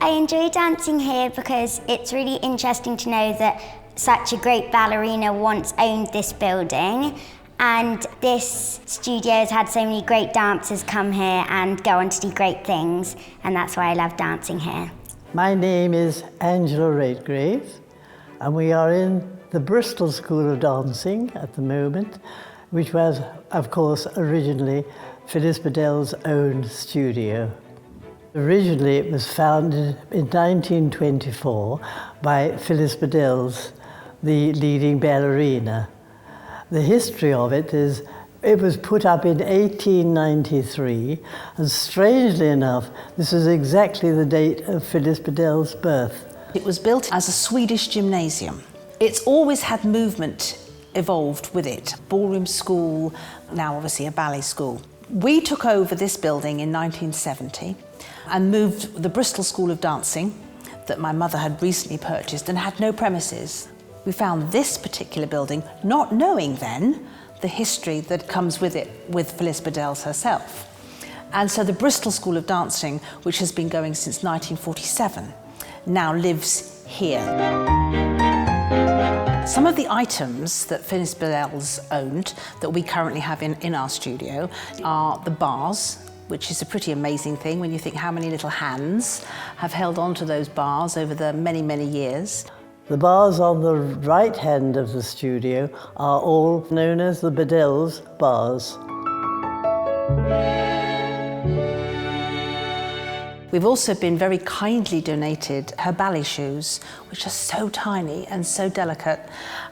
I enjoy dancing here because it's really interesting to know that such a great ballerina once owned this building, and this studio has had so many great dancers come here and go on to do great things, and that's why I love dancing here. My name is Angela Redgrave, and we are in the Bristol School of Dancing at the moment, which was, of course, originally Phyllis Bedells' own studio. Originally, it was founded in 1924 by Phyllis Bedells, the leading ballerina. The history of it is it was put up in 1893, and strangely enough, this is exactly the date of Phyllis Bedells' birth. It was built as a Swedish gymnasium. It's always had movement evolved with it. Ballroom school, now obviously a ballet school. We took over this building in 1970 and moved the Bristol School of Dancing that my mother had recently purchased and had no premises. We found this particular building, not knowing then the history that comes with it with Phyllis Bedells herself. And so the Bristol School of Dancing, which has been going since 1947, now lives here. Some of the items that Phyllis Bedells owned that we currently have in our studio are the bars, which is a pretty amazing thing when you think how many little hands have held on to those bars over the many, many years. The bars on the right hand of the studio are all known as the Bedells bars. We've also been very kindly donated her ballet shoes, which are so tiny and so delicate.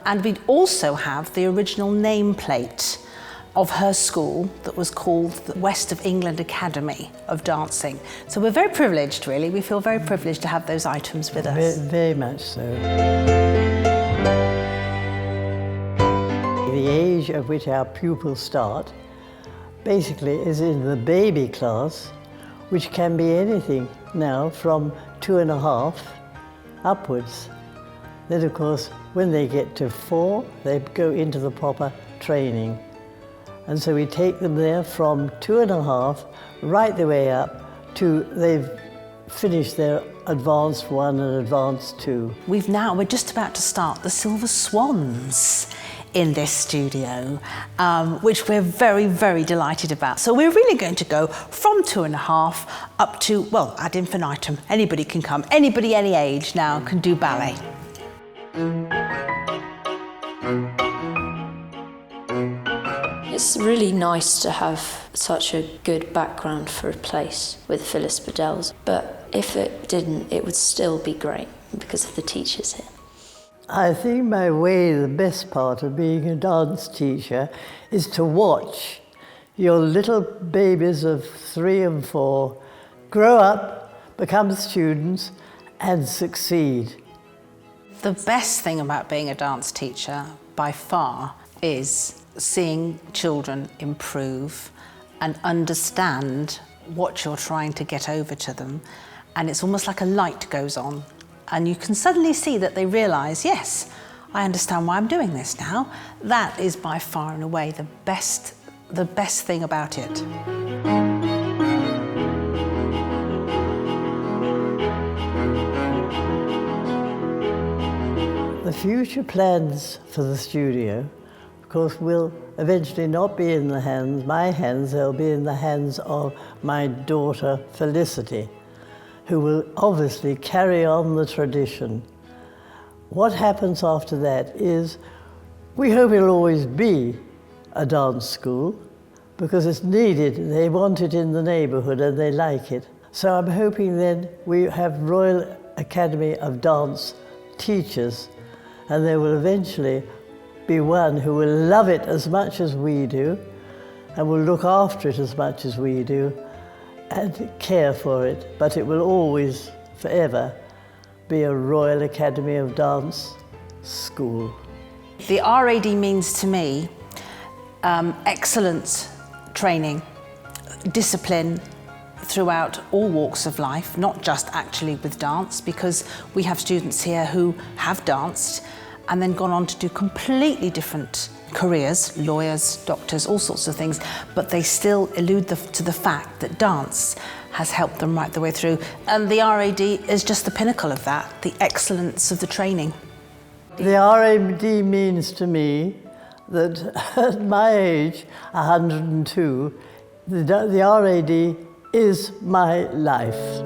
And we also have the original nameplate of her school that was called the West of England Academy of Dancing. So we're very privileged, really. We feel very privileged to have those items with us. Very much so. The age at which our pupils start basically is in the baby class, which can be anything now from 2.5 upwards. Then, of course, when they get to 4, they go into the proper training. And so we take them there from 2.5 right the way up to they've finished their advanced 1 and advanced 2. We're just about to start the Silver Swans in this studio, which we're very, very delighted about. So we're really going to go from 2.5 up to, well, ad infinitum. Anybody can come, anybody any age now can do ballet. It's really nice to have such a good background for a place with Phyllis Bedells, but if it didn't, it would still be great because of the teachers here. I think the best part of being a dance teacher is to watch your little babies of 3 and 4 grow up, become students, and succeed. The best thing about being a dance teacher, by far, is seeing children improve and understand what you're trying to get over to them. And it's almost like a light goes on. And you can suddenly see that they realise, yes, I understand why I'm doing this now. That is by far and away the best thing about it. The future plans for the studio, of course, will eventually not be in my hands, they'll be in the hands of my daughter, Felicity, who will obviously carry on the tradition. What happens after that is, we hope it'll always be a dance school, because it's needed. They want it in the neighbourhood and they like it. So I'm hoping then we have Royal Academy of Dance teachers, and there will eventually be one who will love it as much as we do, and will look after it as much as we do, and care for it, but it will always, forever, be a Royal Academy of Dance school. The RAD means to me excellent training, discipline throughout all walks of life, not just actually with dance, because we have students here who have danced and then gone on to do completely different careers, lawyers, doctors, all sorts of things, but they still allude to the fact that dance has helped them right the way through. And the RAD is just the pinnacle of that, the excellence of the training. The RAD means to me that at my age, 102, the RAD is my life.